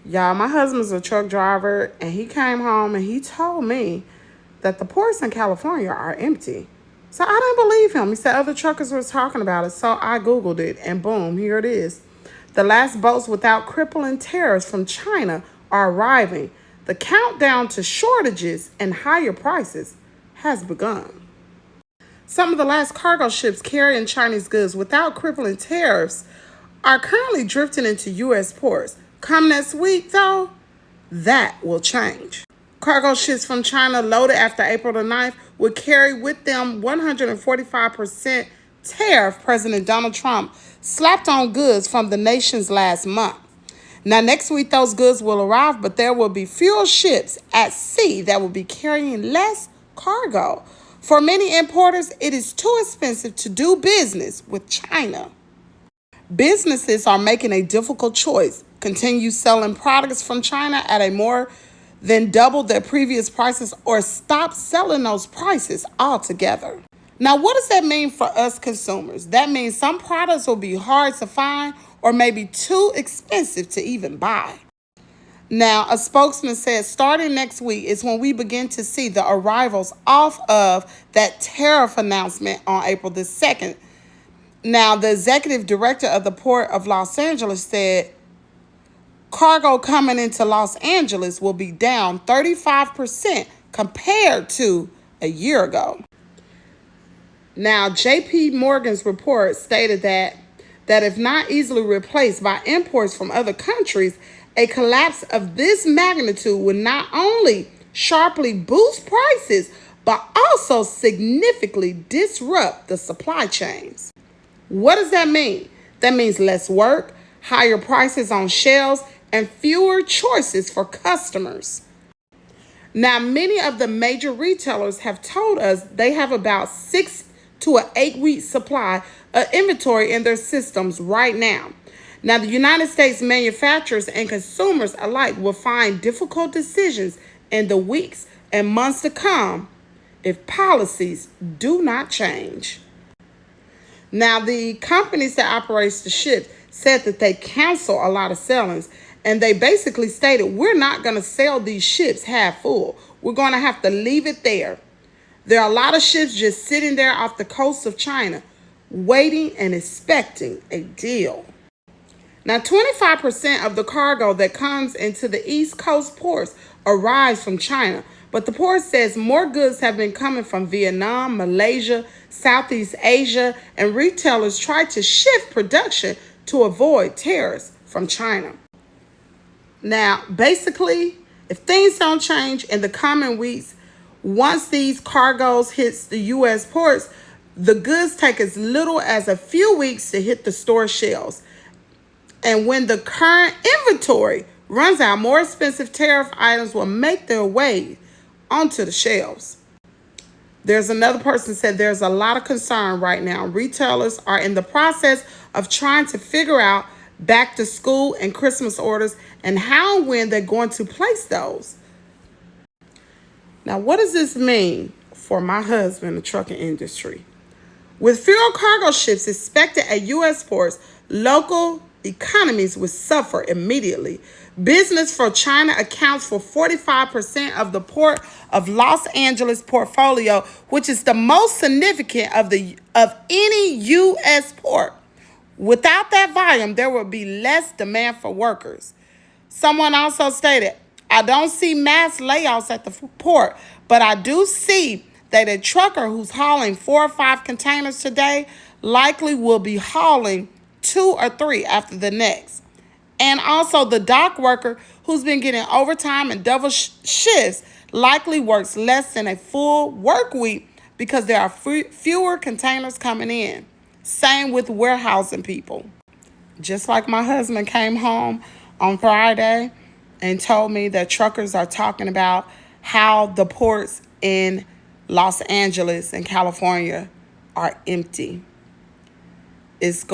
Y'all, my husband's a truck driver, and he came home and he told me that the ports in California are empty. So I didn't believe him. He said other truckers were talking about it. So I Googled it, and boom, here it is. The last boats without crippling tariffs from China are arriving. The countdown to shortages and higher prices has begun. Some of the last cargo ships carrying Chinese goods without crippling tariffs are currently drifting into U.S. ports. Come next week, though, that will change. Cargo ships from China loaded after April the 9th would carry with them 145% tariff President Donald Trump slapped on goods from the nations last month. Now, next week, those goods will arrive, but there will be fewer ships at sea that will be carrying less cargo. For many importers, it is too expensive to do business with China. Businesses are making a difficult choice: continue selling products from China at a more than double their previous prices, or stop selling those prices altogether. Now, what does that mean for us consumers? That means some products will be hard to find or maybe too expensive to even buy. Now, a spokesman said starting next week is when we begin to see the arrivals off of that tariff announcement on April the 2nd. Now, the executive director of the Port of Los Angeles said cargo coming into Los Angeles will be down 35% compared to a year ago. Now, J.P. Morgan's report stated that if not easily replaced by imports from other countries, a collapse of this magnitude would not only sharply boost prices, but also significantly disrupt the supply chains. What does that mean? That means less work, higher prices on shelves, and fewer choices for customers. Now, many of the major retailers have told us they have about 6 to an 8 week supply of inventory in their systems right now. Now, the United States manufacturers and consumers alike will find difficult decisions in the weeks and months to come if policies do not change. Now, the companies that operate the ship said that they cancel a lot of sailings, and they basically stated, we're not going to sell these ships half full. We're going to have to leave it there. There are a lot of ships just sitting there off the coast of China, waiting and expecting a deal. Now, 25% of the cargo that comes into the East Coast ports arrives from China, but the port says more goods have been coming from Vietnam, Malaysia, Southeast Asia, and retailers try to shift production to avoid tariffs from China. Now, basically, if things don't change in the coming weeks, once these cargoes hits the U.S. ports, the goods take as little as a few weeks to hit the store shelves. And when the current inventory runs out, more expensive tariff items will make their way onto the shelves. There's another person said there's a lot of concern right now. Retailers are in the process of trying to figure out back to school and Christmas orders and how and when they're going to place those. Now, what does this mean for my husband in the trucking industry? With fewer cargo ships expected at U.S. ports, local economies will suffer immediately. Business for China accounts for 45% of the Port of Los Angeles portfolio, which is the most significant of any U.S. port. Without that volume, there will be less demand for workers. Someone also stated, I don't see mass layoffs at the port, but I do see that a trucker who's hauling 4 or 5 containers today likely will be hauling 2 or 3 after the next. And also the dock worker who's been getting overtime and double shifts likely works less than a full work week because there are fewer containers coming in. Same with warehousing people. Just like my husband came home on Friday and told me that truckers are talking about how the ports in Los Angeles and California are empty. It's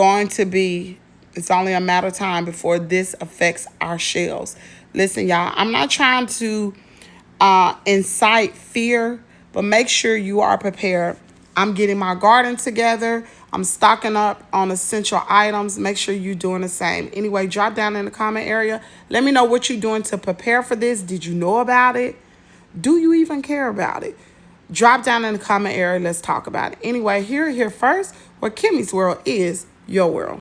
only a matter of time before this affects our shelves. Listen, y'all, I'm not trying to incite fear, but make sure you are prepared. I'm getting my garden together. I'm stocking up on essential items. Make sure you're doing the same. Anyway, drop down in the comment area. Let me know what you're doing to prepare for this. Did you know about it? Do you even care about it? Drop down in the comment area. Let's talk about it. Anyway, here first, where Kimmie's World is your world.